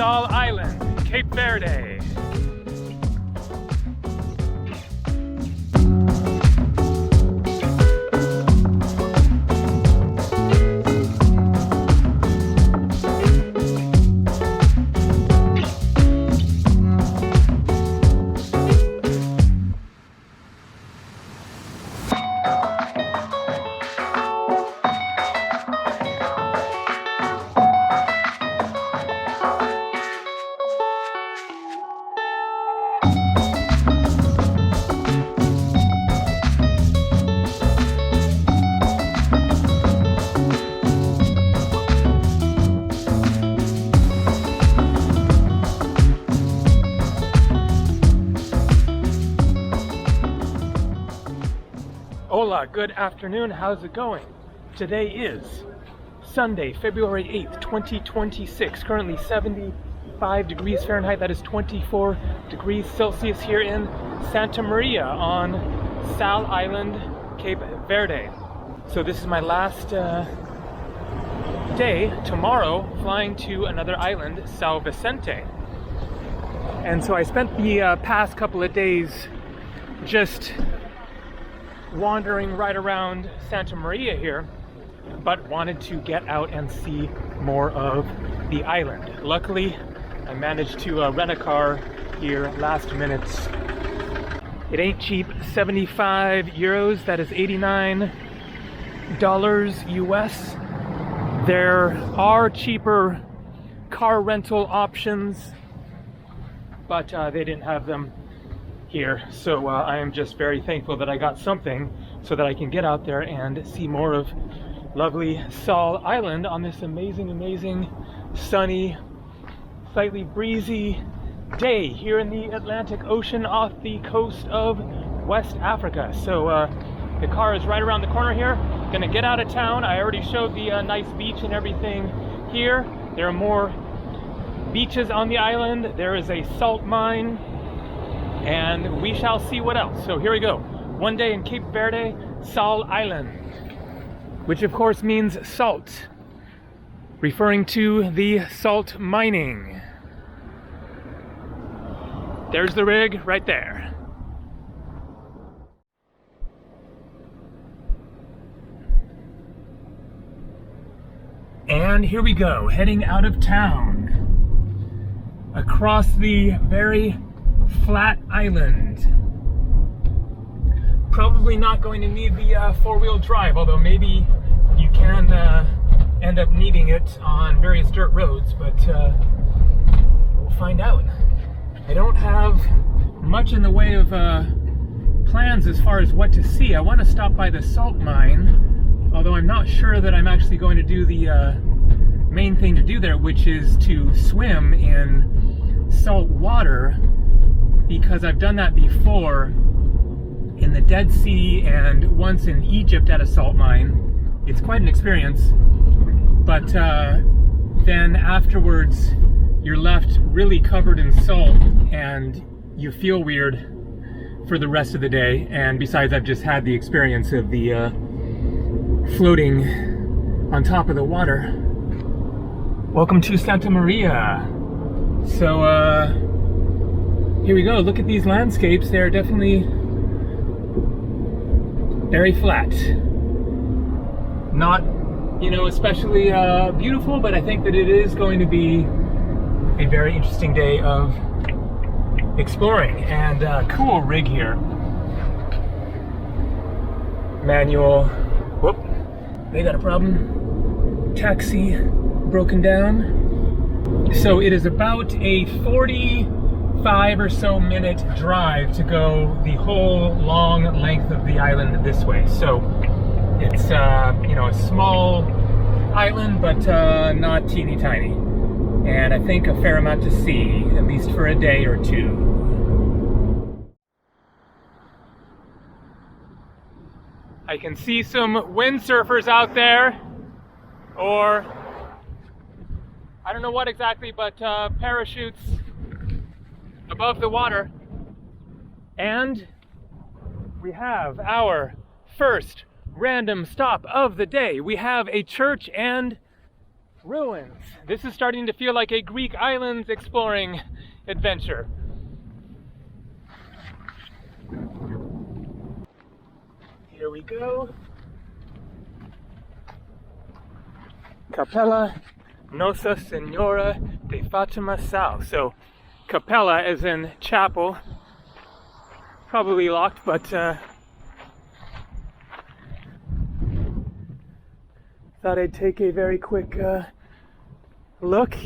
Sal Island, Cape Verde. Hola, good afternoon, how's it going? Today is Sunday, February 8th, 2026, currently 75 degrees Fahrenheit, that is 24 degrees Celsius here in Santa Maria on Sal Island, Cape Verde. So this is my last day, tomorrow, flying to another island, São Vicente. And so I spent the past couple of days just wandering right around Santa Maria here, but wanted to get out and see more of the island. Luckily, I managed to rent a car here last minute. It ain't cheap, 75 euros, that is $89 US. There are cheaper car rental options, but they didn't have them here, so I am just very thankful that I got something so that I can get out there and see more of lovely Sal Island on this amazing sunny, slightly breezy day here in the Atlantic Ocean off the coast of West Africa. So the car is right around the corner here. Gonna get out of town. I already showed the nice beach and everything here. There are more beaches on the island. There is a salt mine, and we shall see what else. So here we go. One day in Cape Verde, Sal Island, which of course means salt, referring to the salt mining. There's the rig right there. And here we go, heading out of town, across the very flat island. Probably not going to need the four-wheel drive, although maybe you can end up needing it on various dirt roads, but we'll find out. I don't have much in the way of plans as far as what to see. I want to stop by the salt mine, although I'm not sure that I'm actually going to do the main thing to do there, which is to swim in salt water, because I've done that before in the Dead Sea and once in Egypt at a salt mine. It's quite an experience, but then afterwards you're left really covered in salt and you feel weird for the rest of the day. And besides, I've just had the experience of the floating on top of the water. Welcome to Santa Maria. So here we go. Look at these landscapes. They're definitely very flat. Not, you know, especially beautiful, but I think that it is going to be a very interesting day of exploring. And cool rig here. Manual. Whoop. They got a problem. Taxi broken down. So it is about a 45 or so minute drive to go the whole long length of the island this way. So it's you know, a small island, but not teeny tiny, and I think a fair amount to see, at least for a day or two. I can see some windsurfers out there, or I don't know what exactly, but parachutes above the water. And we have our first random stop of the day. We have a church and ruins. This is starting to feel like a Greek islands exploring adventure. Here we go. Capella Nossa Senhora de Fatima Sal. So, capella as in chapel. Probably locked, but thought I'd take a very quick look.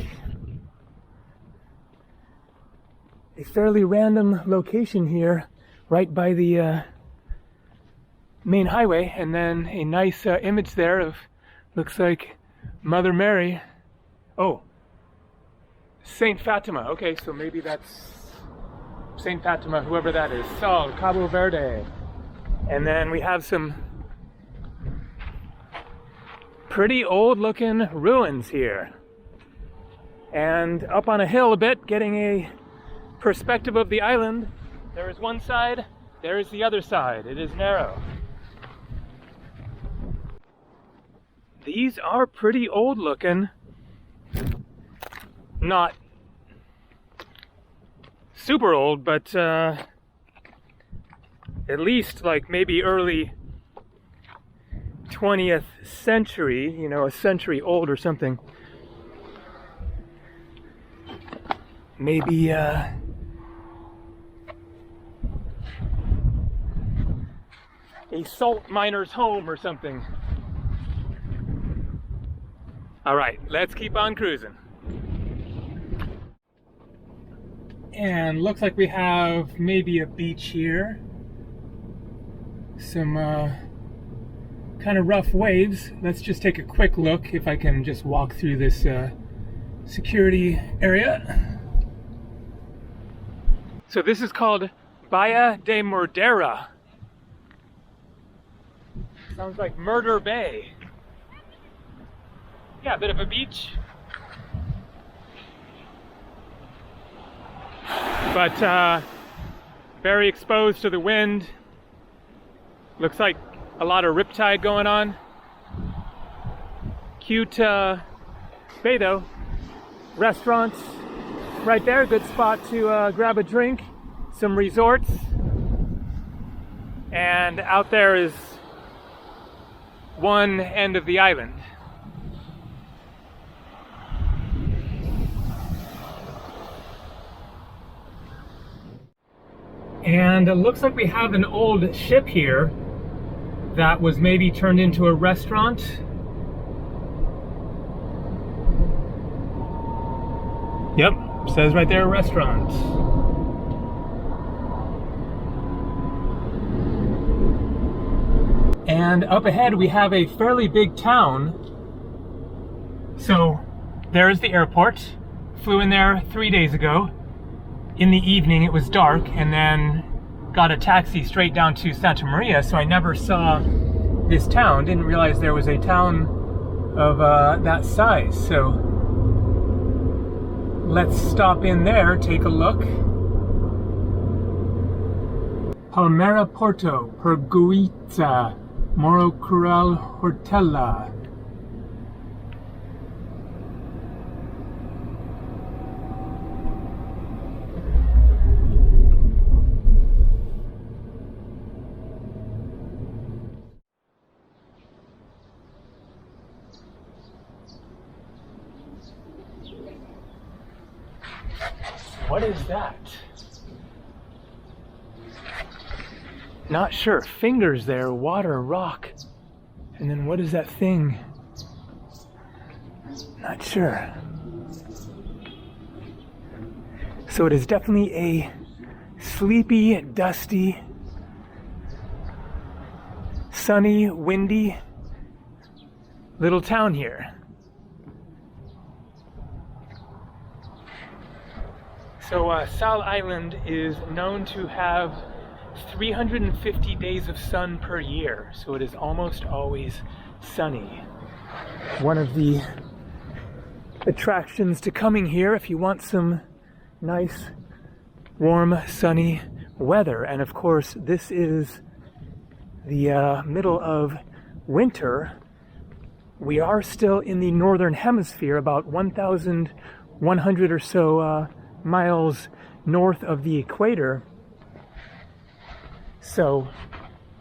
A fairly random location here, right by the main highway, and then a nice image there of, looks like Mother Mary. Oh, Saint Fatima. Okay, so maybe that's Saint Fatima, whoever that is. Sal, Cabo Verde. And then we have some pretty old looking ruins here. And up on a hill a bit, getting a perspective of the island. There is one side, there is the other side. It is narrow. These are pretty old looking. Not super old, but at least like maybe early 20th century, you know, a century old or something. Maybe a salt miner's home or something. All right, let's keep on cruising. And looks like we have maybe a beach here. Some kind of rough waves. Let's just take a quick look if I can just walk through this security area. So this is called Baía de Mordera. Sounds like Murder Bay. Yeah, a bit of a beach. But very exposed to the wind. Looks like a lot of riptide going on. Cute bay though. Restaurants right there, good spot to grab a drink. Some resorts. And out there is one end of the island. And it looks like we have an old ship here that was maybe turned into a restaurant. Yep, says right there, restaurant. And up ahead we have a fairly big town. So there's the airport. Flew in there 3 days ago. In the evening it was dark, and then got a taxi straight down to Santa Maria, so I never saw this town. Didn't realize there was a town of that size. So let's stop in there, take a look. Palmeira Porto, Perguita, Moro Cural Hortella. What is that? Not sure. Fingers there, water, rock. And then what is that thing? Not sure. So it is definitely a sleepy, dusty, sunny, windy little town here. So Sal Island is known to have 350 days of sun per year, so it is almost always sunny. One of the attractions to coming here if you want some nice, warm, sunny weather. And of course, this is the middle of winter, we are still in the northern hemisphere, about 1,100 or so miles north of the equator. So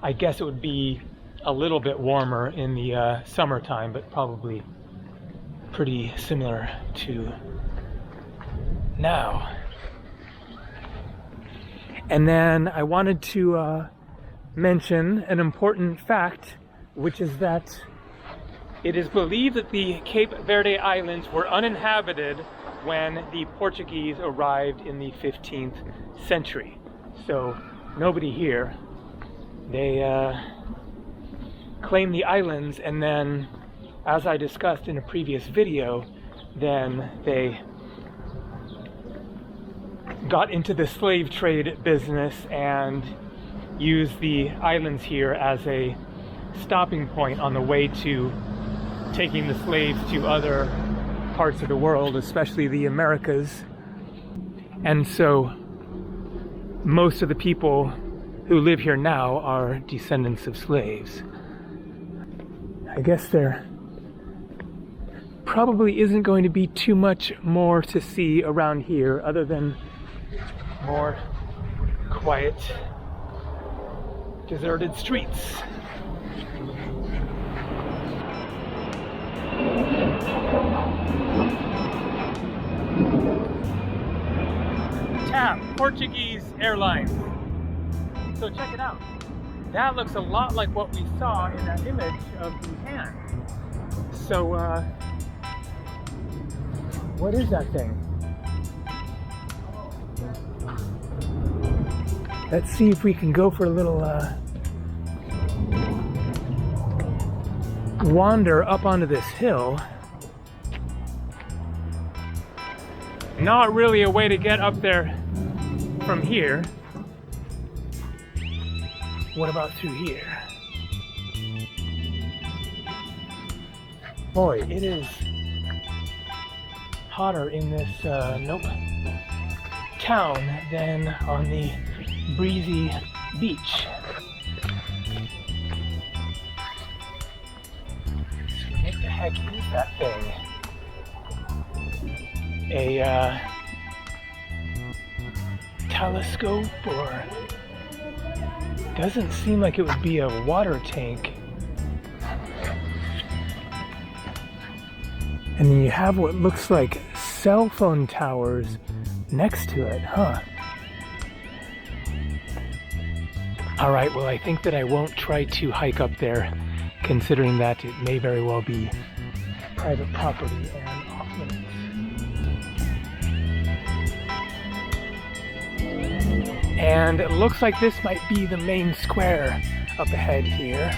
I guess it would be a little bit warmer in the summertime, but probably pretty similar to now. And then I wanted to mention an important fact, which is that it is believed that the Cape Verde Islands were uninhabited when the Portuguese arrived in the 15th century. So nobody here. They claimed the islands, and then, as I discussed in a previous video, then they got into the slave trade business and used the islands here as a stopping point on the way to taking the slaves to other parts of the world, especially the Americas. And so most of the people who live here now are descendants of slaves. I guess there probably isn't going to be too much more to see around here other than more quiet, deserted streets. TAP, Portuguese Airlines. So check it out. That looks a lot like what we saw in that image of Johan. So, what is that thing? Let's see if we can go for a little wander up onto this hill. Not really a way to get up there from here. What about through here? Boy, it is hotter in this town than on the breezy beach. So what the heck is that thing? A telescope, or doesn't seem like it would be a water tank. And then you have what looks like cell phone towers next to it, huh? All right, well, I think that I won't try to hike up there, considering that it may very well be private property and off limits. And it looks like this might be the main square up ahead here.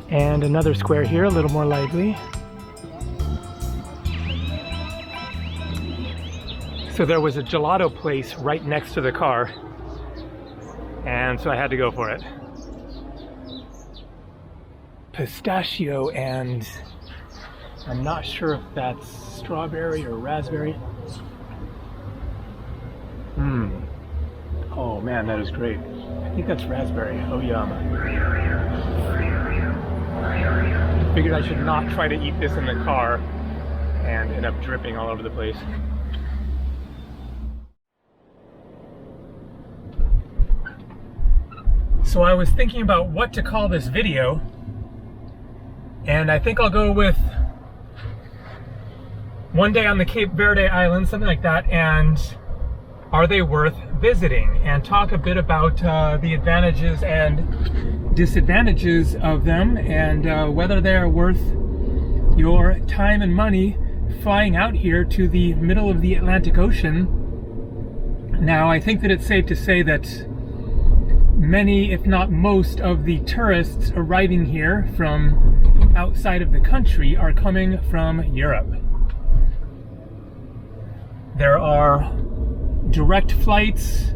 And another square here, a little more lively. So there was a gelato place right next to the car, and so I had to go for it. Pistachio, and I'm not sure if that's strawberry or raspberry. Oh man, that is great. I think that's raspberry. Oh yum. Figured I should not try to eat this in the car and end up dripping all over the place. So I was thinking about what to call this video, and I think I'll go with one day on the Cape Verde Islands, something like that, and are they worth visiting? And talk a bit about the advantages and disadvantages of them, and whether they're worth your time and money flying out here to the middle of the Atlantic Ocean. Now, I think that it's safe to say that many, if not most, of the tourists arriving here from outside of the country are coming from Europe. There are direct flights,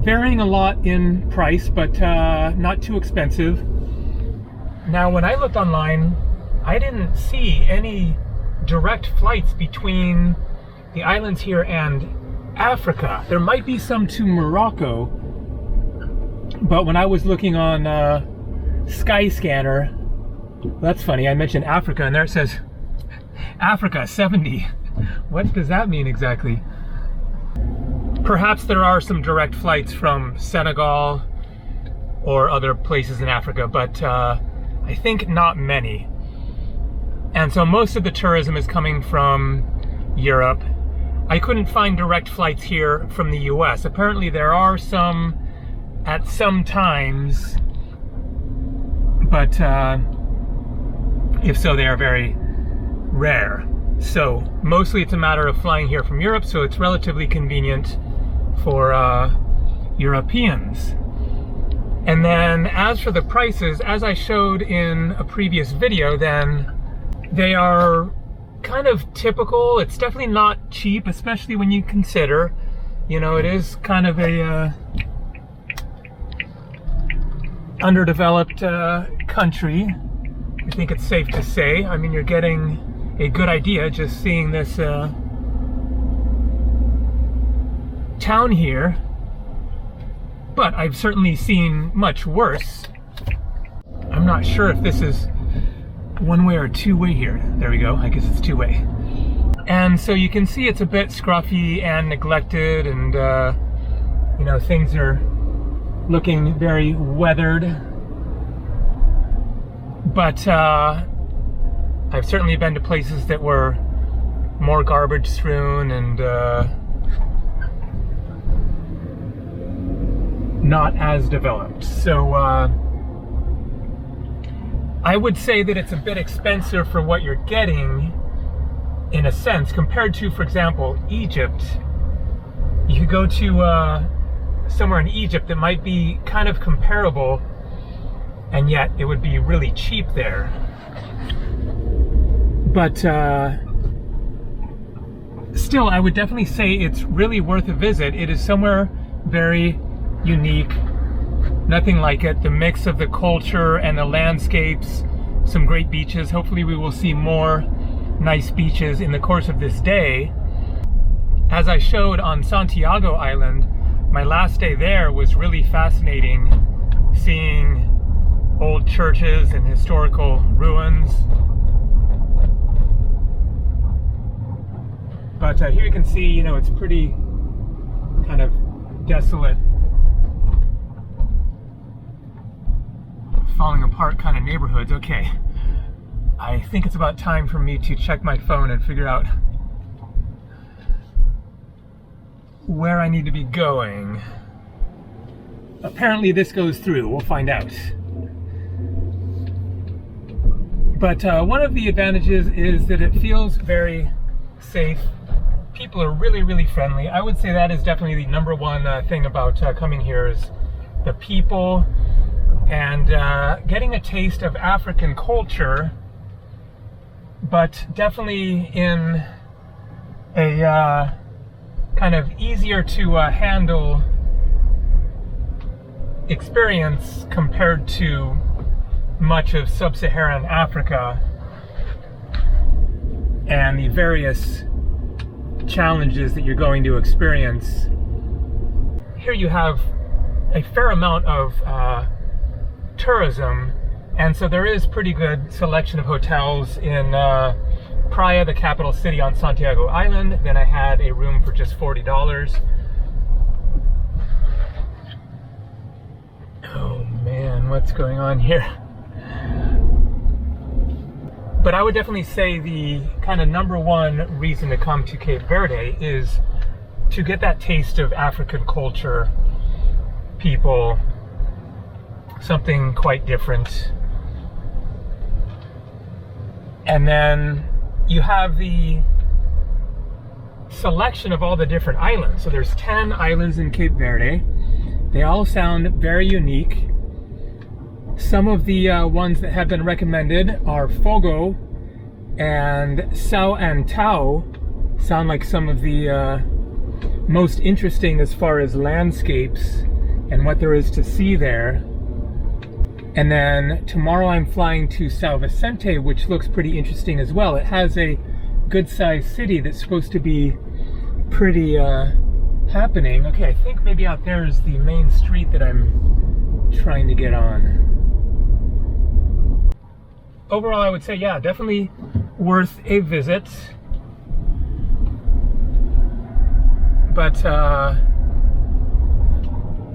varying a lot in price, but not too expensive. Now, when I looked online, I didn't see any direct flights between the islands here and Africa. There might be some to Morocco, but when I was looking on Skyscanner, that's funny, I mentioned Africa, and there it says Africa 70. What does that mean exactly? Perhaps there are some direct flights from Senegal or other places in Africa, but I think not many. And so most of the tourism is coming from Europe. I couldn't find direct flights here from the US. Apparently there are some at some times, but if so, they are very rare. So mostly it's a matter of flying here from Europe, so it's relatively convenient for Europeans. And then as for the prices, as I showed in a previous video, then they are kind of typical. It's definitely not cheap, especially when you consider, you know, it is kind of a underdeveloped country. I think it's safe to say. I mean, you're getting a good idea just seeing this town here, but I've certainly seen much worse. I'm not sure if this is one-way or two-way here. There we go, I guess it's two-way. And so you can see it's a bit scruffy and neglected, and you know, things are looking very weathered. But I've certainly been to places that were more garbage strewn and not as developed. So I would say that it's a bit expensive for what you're getting, in a sense, compared to, for example, Egypt. You could go to somewhere in Egypt that might be kind of comparable, and yet it would be really cheap there. But still, I would definitely say it's really worth a visit. It is somewhere very unique. Nothing like it. The mix of the culture and the landscapes, some great beaches. Hopefully we will see more nice beaches in the course of this day. As I showed on Santiago Island, my last day there was really fascinating, seeing old churches and historical ruins. But here you can see, you know, it's pretty kind of desolate, falling apart kind of neighborhoods. Okay, I think it's about time for me to check my phone and figure out where I need to be going. Apparently this goes through, we'll find out. But one of the advantages is that it feels very safe. People are really, really friendly. I would say that is definitely the number one thing about coming here is the people, and getting a taste of African culture, but definitely in a kind of easier to handle experience compared to much of sub-Saharan Africa and the various challenges that you're going to experience. Here you have a fair amount of tourism, and so there is pretty good selection of hotels in Praia, the capital city on Santiago Island. Then I had a room for just $40. Oh man, what's going on here? But I would definitely say the kind of #1 reason to come to Cape Verde is to get that taste of African culture, people, something quite different. And then you have the selection of all the different islands. So there's 10 islands in Cape Verde. They all sound very unique. Some of the ones that have been recommended are Fogo and Sal and Tau. Sound like some of the most interesting as far as landscapes and what there is to see there. And then tomorrow I'm flying to São Vicente, which looks pretty interesting as well. It has a good-sized city that's supposed to be pretty happening. Okay, I think maybe out there is the main street that I'm trying to get on. Overall, I would say, yeah, definitely worth a visit. But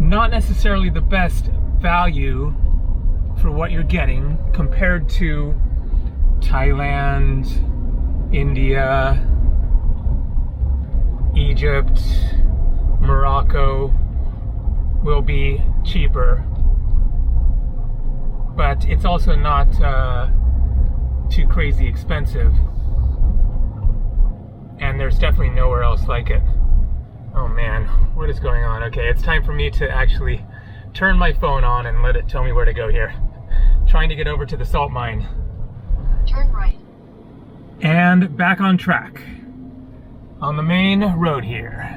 not necessarily the best value for what you're getting compared to Thailand, India, Egypt, Morocco will be cheaper. But it's also not too crazy expensive. And there's definitely nowhere else like it. Oh man, what is going on? Okay, it's time for me to actually turn my phone on and let it tell me where to go here. Trying to get over to the salt mine. Turn right. And back on track. On the main road here.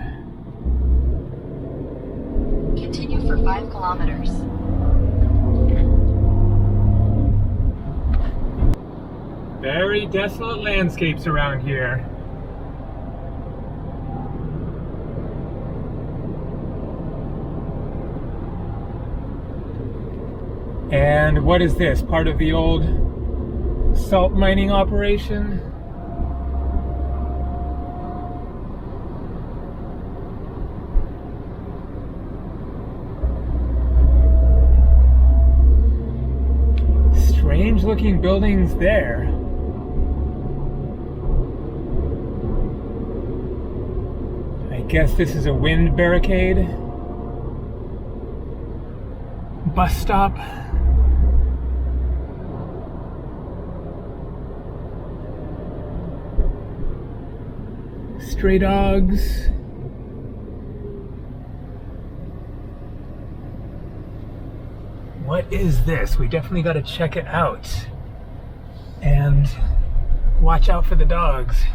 Continue for 5 kilometers. Very desolate landscapes around here. And what is this? Part of the old salt mining operation? Strange looking buildings there. I guess this is a wind barricade. Bus stop. Stray dogs. What is this? We definitely got to check it out. And watch out for the dogs.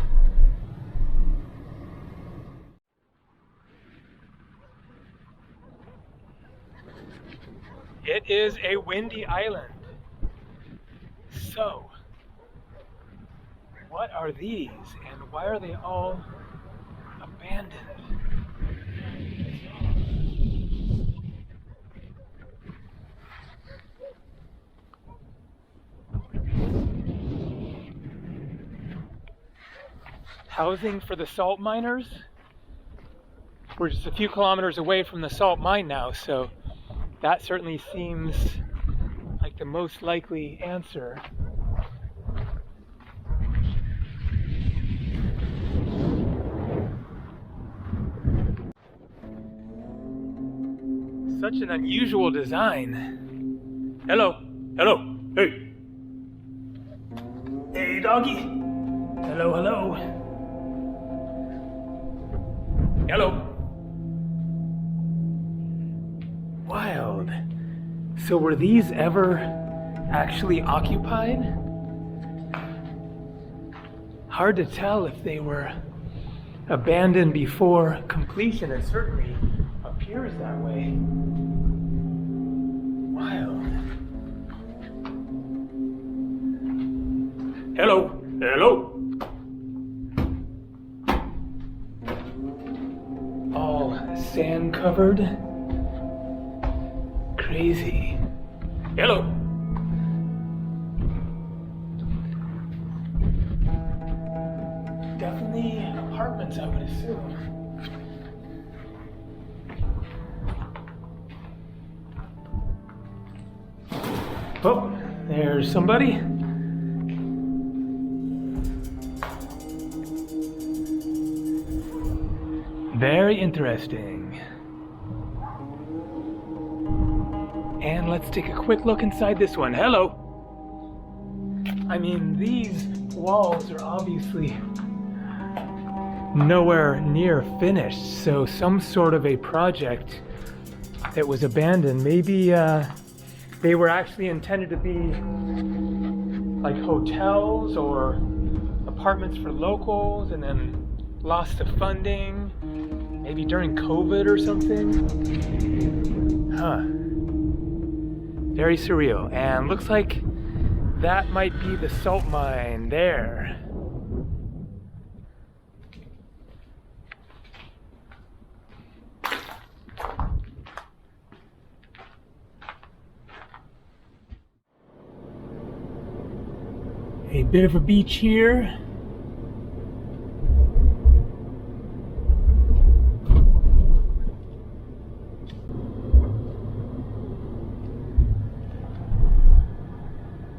It is a windy island. So, what are these and why are they all abandoned? Housing for the salt miners? We're just a few kilometers away from the salt mine now, so that certainly seems like the most likely answer. Such an unusual design. Hello, hello, hey. Hey doggy. Hello, hello. Hello. Wild. So were these ever actually occupied? Hard to tell if they were abandoned before completion. It certainly appears that way. Wild. Hello. Hello. All sand covered. Crazy. Hello. Definitely apartments, I would assume. Oh, there's somebody. Very interesting. And let's take a quick look inside this one. Hello! I mean, these walls are obviously nowhere near finished, so some sort of a project that was abandoned. Maybe they were actually intended to be like hotels or apartments for locals, and then lost to funding, maybe during COVID or something. Huh. Very surreal. And looks like that might be the salt mine there. A bit of a beach here.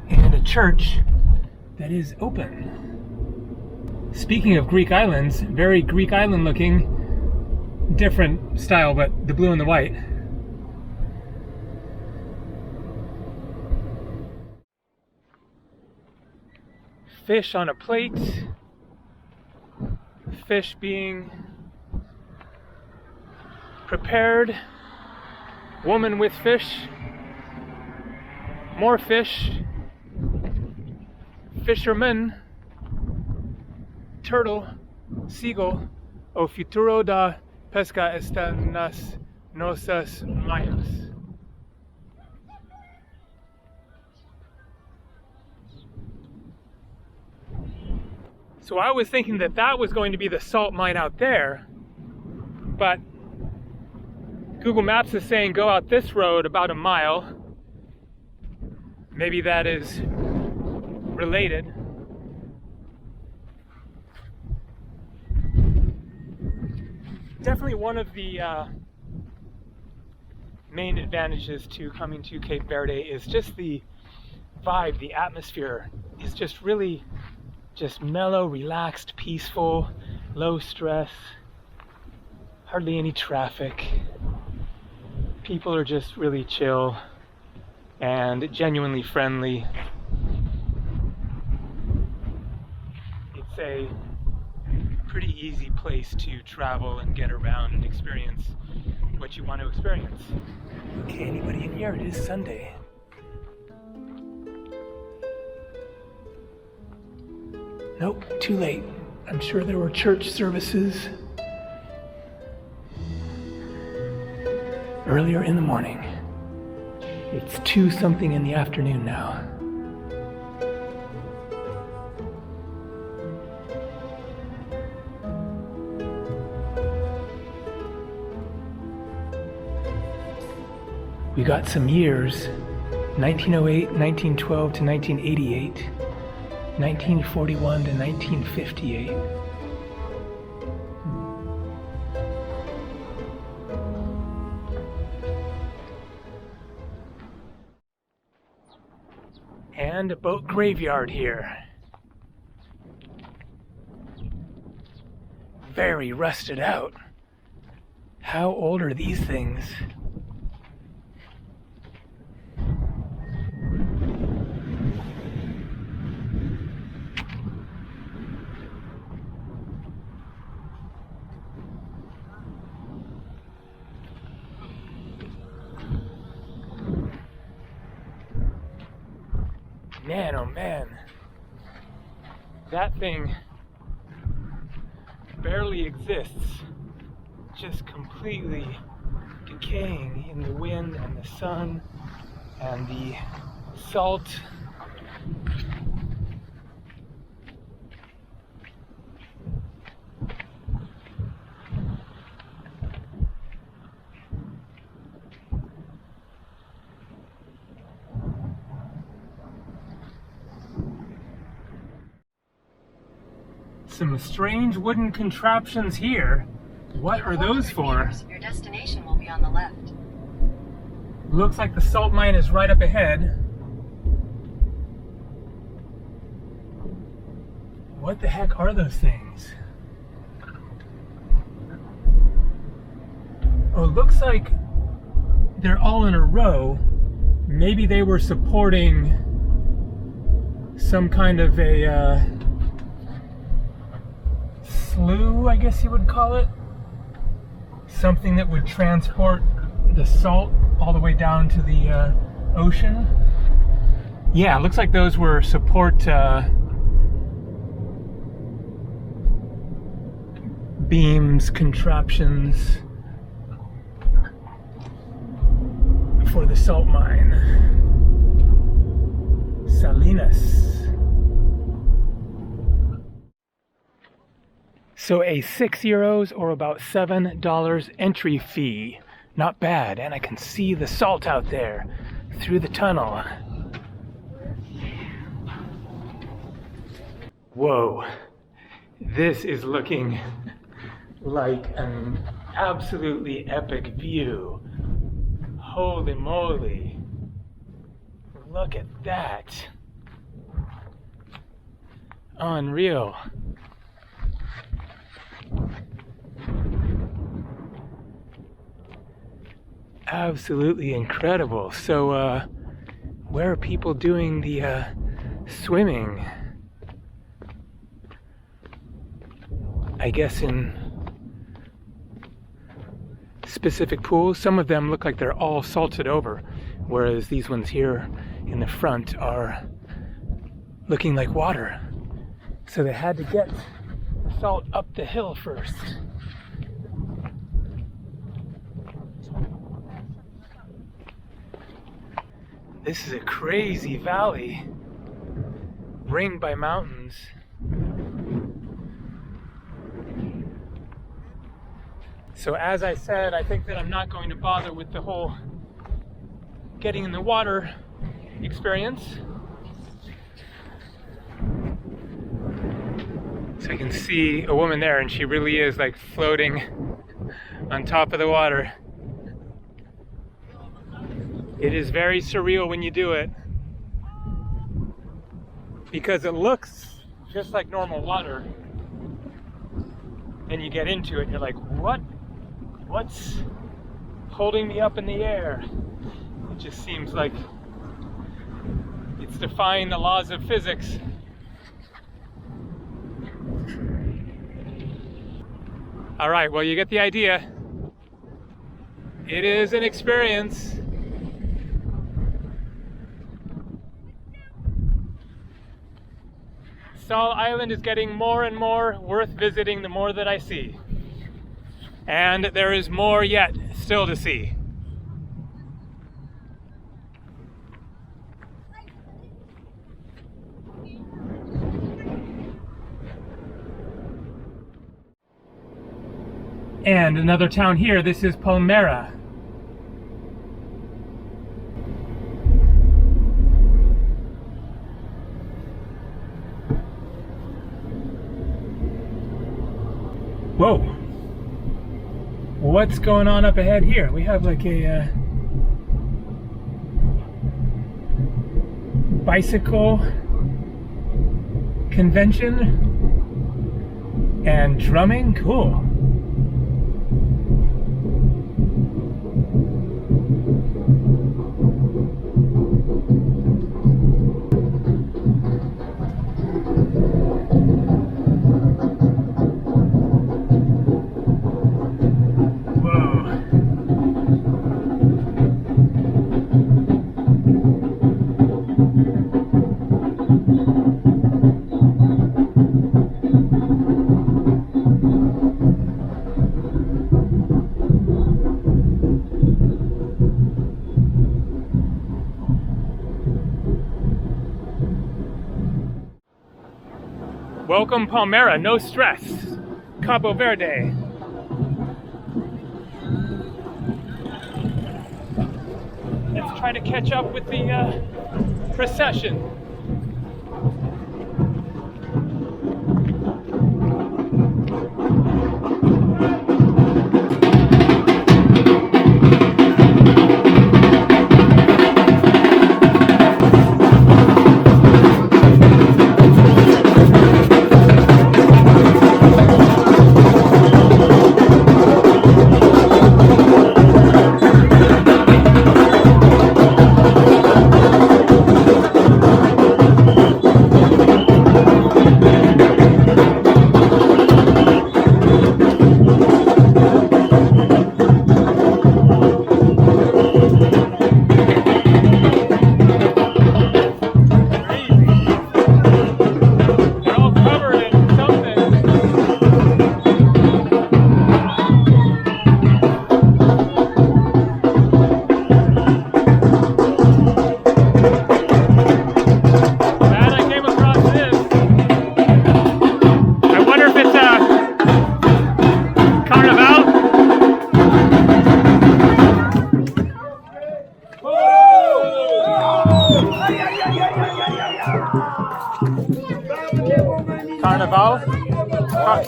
And a church that is open. Speaking of Greek islands, very Greek island looking, different style, but the blue and the white. Fish on a plate, fish being prepared, woman with fish, more fish, fisherman, turtle, seagull. O futuro da pesca está nas nossas mãos. So I was thinking that that was going to be the salt mine out there, but Google Maps is saying go out this road about a mile. Maybe that is related. Definitely one of the main advantages to coming to Cape Verde is just the vibe, the atmosphere is just really just mellow, relaxed, peaceful, low stress, hardly any traffic. People are just really chill and genuinely friendly. It's a pretty easy place to travel and get around and experience what you want to experience. Okay, anybody in here? It is Sunday. Nope, too late. I'm sure there were church services earlier in the morning. It's 2 something in the afternoon now. We got some years, 1908, 1912 to 1988. 1941 to 1958. And a boat graveyard here. Very rusted out. How old are these things? Man, oh man, that thing barely exists, just completely decaying in the wind and the sun and the salt. Some strange wooden contraptions here. What are those for? Your destination will be on the left. Looks like the salt mine is right up ahead. What the heck are those things? Oh, it looks like they're all in a row. Maybe they were supporting some kind of a slough, I guess you would call it. Something that would transport the salt all the way down to the ocean. Yeah, it looks like those were support beams, contraptions for the salt mine. Salinas. So a €6 or about $7 entry fee. Not bad, and I can see the salt out there through the tunnel. Whoa, this is looking like an absolutely epic view. Holy moly. Look at that. Unreal. Absolutely incredible. So, where are people doing the swimming? I guess in specific pools. Some of them look like they're all salted over, whereas these ones here in the front are looking like water. So they had to get the salt up the hill first. This is a crazy valley, ringed by mountains. So as I said, I think that I'm not going to bother with the whole getting in the water experience. So I can see a woman there, and she really is like floating on top of the water. It is very surreal when you do it, because it looks just like normal water. And you get into it and you're like, what's holding me up in the air? It just seems like it's defying the laws of physics. All right, well, you get the idea. It is an experience. Sal Island is getting more and more worth visiting the more that I see. And there is more yet still to see. And another town here, this is Palmeira. Whoa, what's going on up ahead here? We have like a bicycle convention and drumming. Cool. Welcome Palmeira, no stress. Cape Verde. Let's try to catch up with the procession.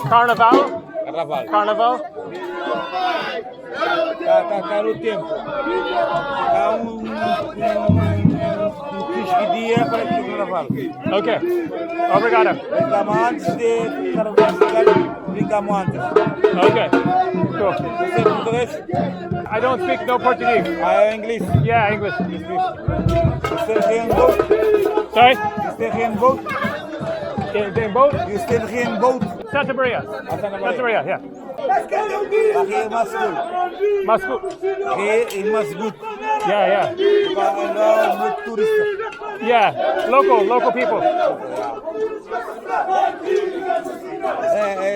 Carnaval? Carnaval. Carnaval? Tá no tempo. Tá dia para que carnaval. Ok. Obrigado. Brincamos antes de carnaval chegar, brincamos antes. Okay. Cool. Você é português? I don't speak no Portuguese. Ah, é inglês. Yeah, English. You still in boat? Sorry? You still in boat? In boat? You still in boat? Santa Maria. Santa Santa Maria, yeah. Aqui é Mascul. Moscow. Aqui é Masgut. Yeah, yeah. Não, muito turista. Yeah, local people.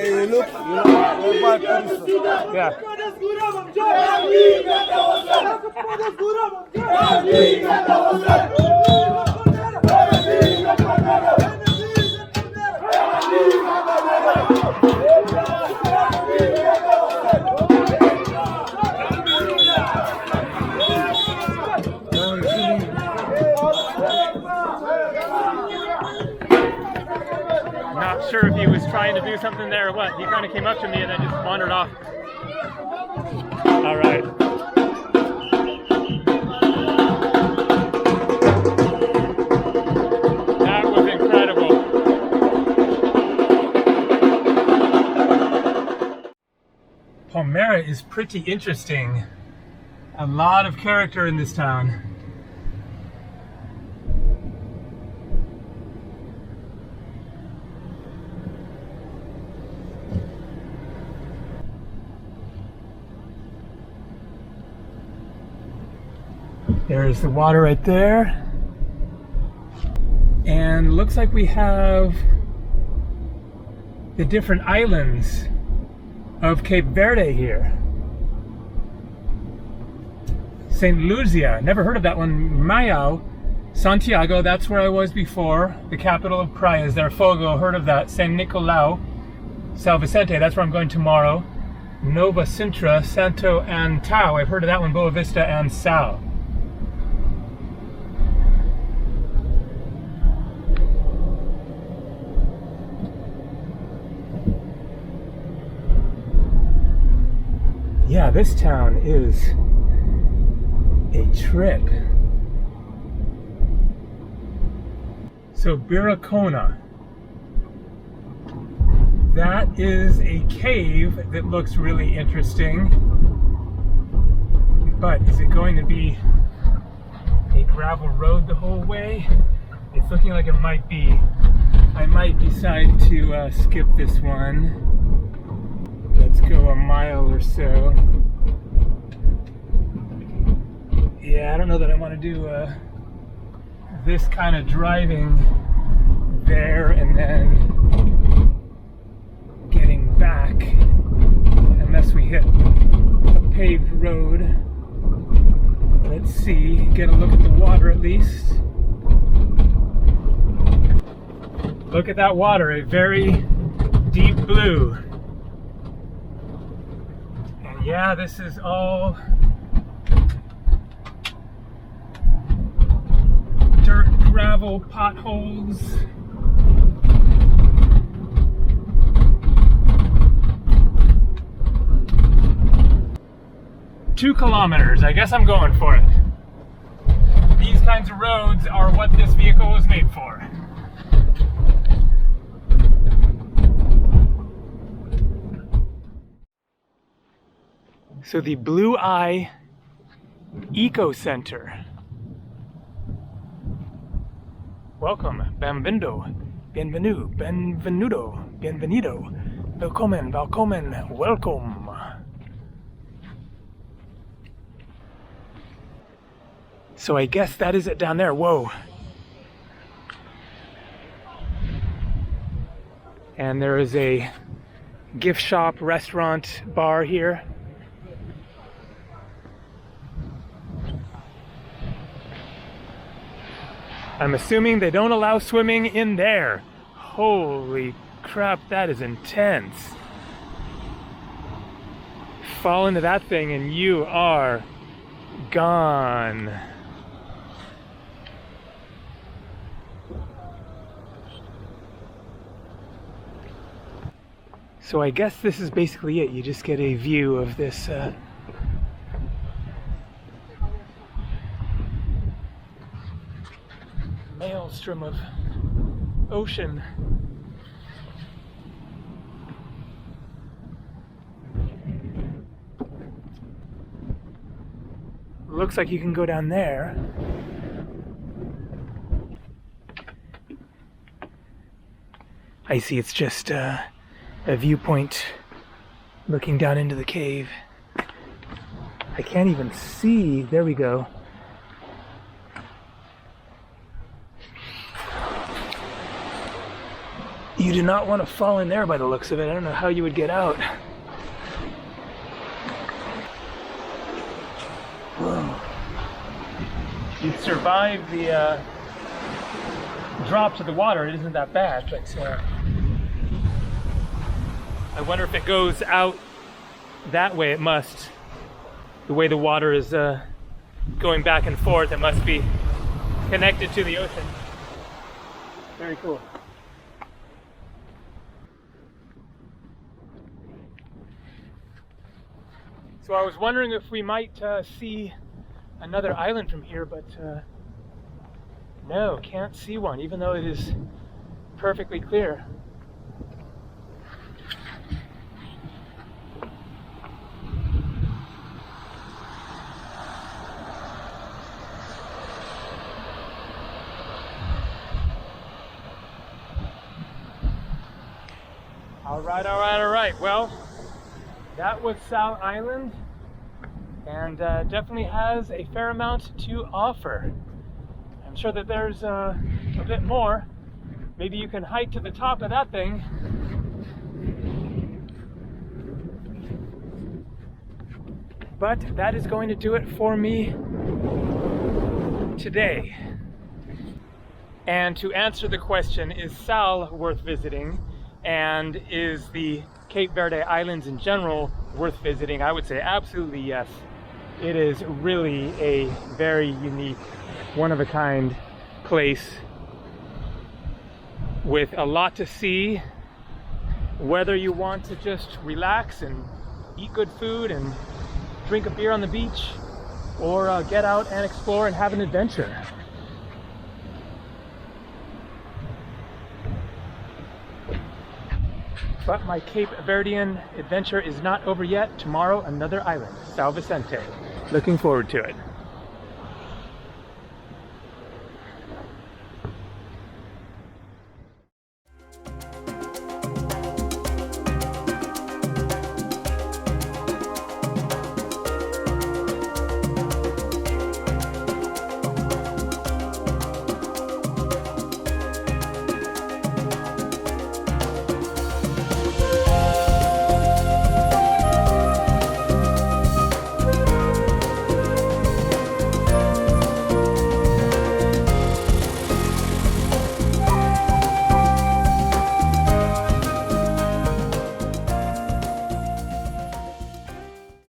You look about tourista. Yeah. Not sure if he was trying to do something there or what. He kind of came up to me and then just wandered off. All right. That was incredible. Palmeira is pretty interesting. A lot of character in this town. There's the water right there. And looks like we have the different islands of Cape Verde here. St. Lucia, never heard of that one. Mayao, Santiago, that's where I was before. The capital of Praia is there. Fogo, heard of that. San Nicolau, Sal Vicente, that's where I'm going tomorrow. Nova Sintra, Santo Antão, I've heard of that one. Boa Vista and Sal. Yeah, this town is a trip. So Biracona, that is a cave that looks really interesting, but is it going to be a gravel road the whole way? It's looking like it might be. I might decide to skip this one. Let's go a mile or so. Yeah, I don't know that I want to do this kind of driving there and then getting back unless we hit a paved road. Let's see, get a look at the water at least. Look at that water, a very deep blue. And yeah, this is all dirt, gravel, potholes. Two kilometers, I guess I'm going for it. These kinds of roads are what this vehicle was made for. So the Blue Eye Eco Center. Welcome, benvindo, bienvenue, benvenuto, bienvenido, willkommen, willkommen, welcome. So I guess that is it down there. Whoa. And there is a gift shop, restaurant, bar here. I'm assuming they don't allow swimming in there. Holy crap, that is intense. Fall into that thing and you are gone. So I guess this is basically it. You just get a view of this maelstrom of ocean. Looks like you can go down there. I see it's just a viewpoint looking down into the cave. I can't even see. There we go. You do not want to fall in there by the looks of it. I don't know how you would get out. Whoa. You'd survive the drop to the water. It isn't that bad, but I wonder if it goes out that way. It must. The way the water is going back and forth, it must be connected to the ocean. Very cool. So I was wondering if we might see another island from here, but no, can't see one, even though it is perfectly clear. All right. Well, that was Sal Island, and definitely has a fair amount to offer. I'm sure that there's a bit more. Maybe you can hike to the top of that thing. But that is going to do it for me today. And to answer the question, is Sal worth visiting? And is the Cape Verde Islands in general worth visiting? I would say absolutely yes. It is really a very unique, one-of-a-kind place with a lot to see. Whether you want to just relax and eat good food and drink a beer on the beach, or get out and explore and have an adventure. But my Cape Verdean adventure is not over yet. Tomorrow, another island, Sal Vicente. Looking forward to it.